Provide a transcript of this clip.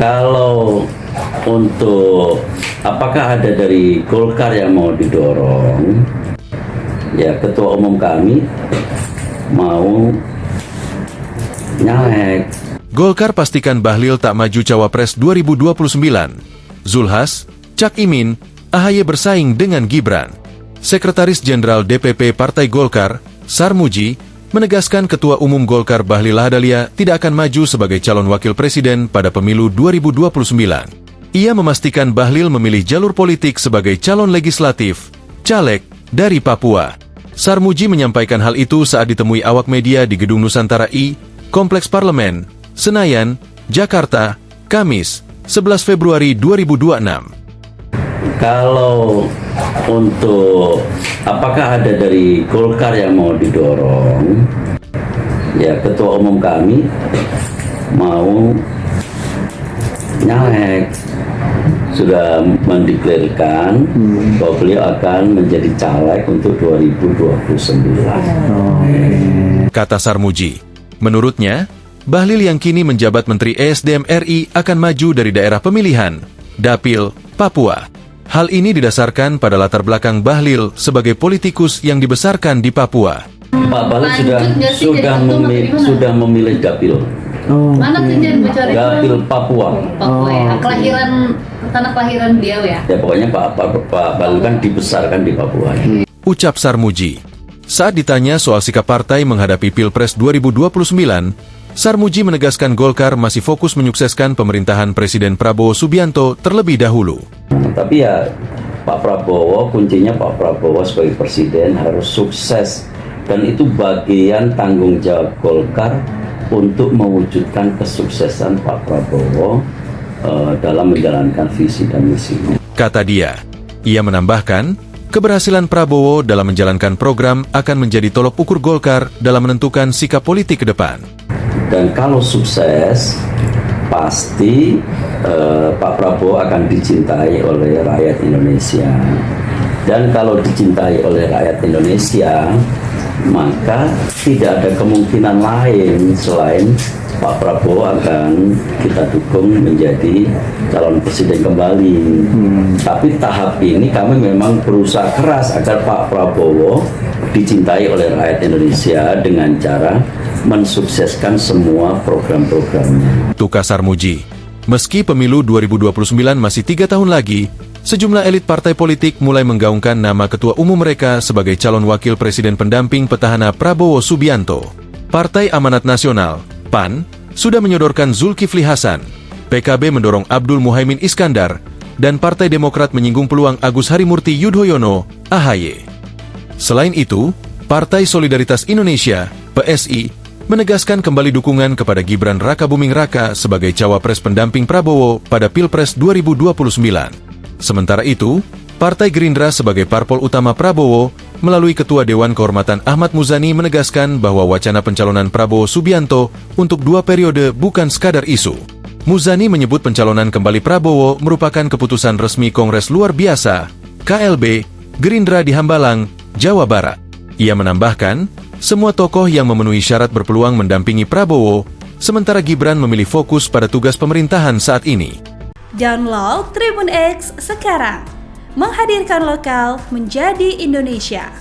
Kalau untuk apakah ada dari Golkar yang mau didorong, ya ketua umum kami mau nyalek. Golkar pastikan Bahlil tak maju Cawapres 2029. Zulhas, Cak Imin, AHY bersaing dengan Gibran. Sekretaris Jenderal DPP Partai Golkar, Sarmuji, menegaskan Ketua Umum Golkar Bahlil Lahadalia tidak akan maju sebagai calon wakil presiden pada pemilu 2029. Ia memastikan Bahlil memilih jalur politik sebagai calon legislatif, caleg, dari Papua. Sarmuji menyampaikan hal itu saat ditemui awak media di Gedung Nusantara I, Kompleks Parlemen, Senayan, Jakarta, Kamis, 11 Februari 2026. Kalau untuk apakah ada dari Golkar yang mau didorong, ya ketua umum kami mau nyalek, sudah mendeklarasikan bahwa beliau akan menjadi caleg untuk 2029. Kata Sarmuji, menurutnya, Bahlil yang kini menjabat Menteri ESDM RI akan maju dari daerah pemilihan, Dapil, Papua. Hal ini didasarkan pada latar belakang Bahlil sebagai politikus yang dibesarkan di Papua. Pak Bahlil sudah memilih Dapil. Mana tuh jadi bocorin? Dapil Papua. Papua ya. Tanah kelahiran beliau ya. Ya pokoknya Pak Bahlil kan dibesarkan di Papua. Ucap Sarmuji. Saat ditanya soal sikap partai menghadapi Pilpres 2029, Sarmuji menegaskan Golkar masih fokus menyukseskan pemerintahan Presiden Prabowo Subianto terlebih dahulu. Tapi ya Pak Prabowo, kuncinya Pak Prabowo sebagai presiden harus sukses. Dan itu bagian tanggung jawab Golkar untuk mewujudkan kesuksesan Pak Prabowo dalam menjalankan visi dan misi. Kata dia, ia menambahkan, keberhasilan Prabowo dalam menjalankan program akan menjadi tolok ukur Golkar dalam menentukan sikap politik ke depan. Dan kalau sukses, pasti Pak Prabowo akan dicintai oleh rakyat Indonesia. Dan kalau dicintai oleh rakyat Indonesia, maka tidak ada kemungkinan lain selain Pak Prabowo akan kita dukung menjadi calon presiden kembali. Tapi tahap ini kami memang berusaha keras agar Pak Prabowo dicintai oleh rakyat Indonesia dengan cara mensukseskan semua program-programnya. Tukar Sarmuji, meski pemilu 2029 masih 3 tahun lagi, sejumlah elit partai politik mulai menggaungkan nama ketua umum mereka sebagai calon wakil presiden pendamping petahana Prabowo Subianto. Partai Amanat Nasional, PAN, sudah menyodorkan Zulkifli Hasan, PKB mendorong Abdul Muhaimin Iskandar, dan Partai Demokrat menyinggung peluang Agus Harimurti Yudhoyono, AHY. Selain itu, Partai Solidaritas Indonesia, PSI, menegaskan kembali dukungan kepada Gibran Rakabuming Raka sebagai cawapres pendamping Prabowo pada Pilpres 2029. Sementara itu, Partai Gerindra sebagai parpol utama Prabowo melalui Ketua Dewan Kehormatan Ahmad Muzani menegaskan bahwa wacana pencalonan Prabowo Subianto untuk 2 periode bukan sekadar isu. Muzani menyebut pencalonan kembali Prabowo merupakan keputusan resmi Kongres Luar Biasa, KLB, Gerindra di Hambalang, Jawa Barat. Ia menambahkan, semua tokoh yang memenuhi syarat berpeluang mendampingi Prabowo, sementara Gibran memilih fokus pada tugas pemerintahan saat ini. Download Tribun X sekarang, menghadirkan lokal menjadi Indonesia.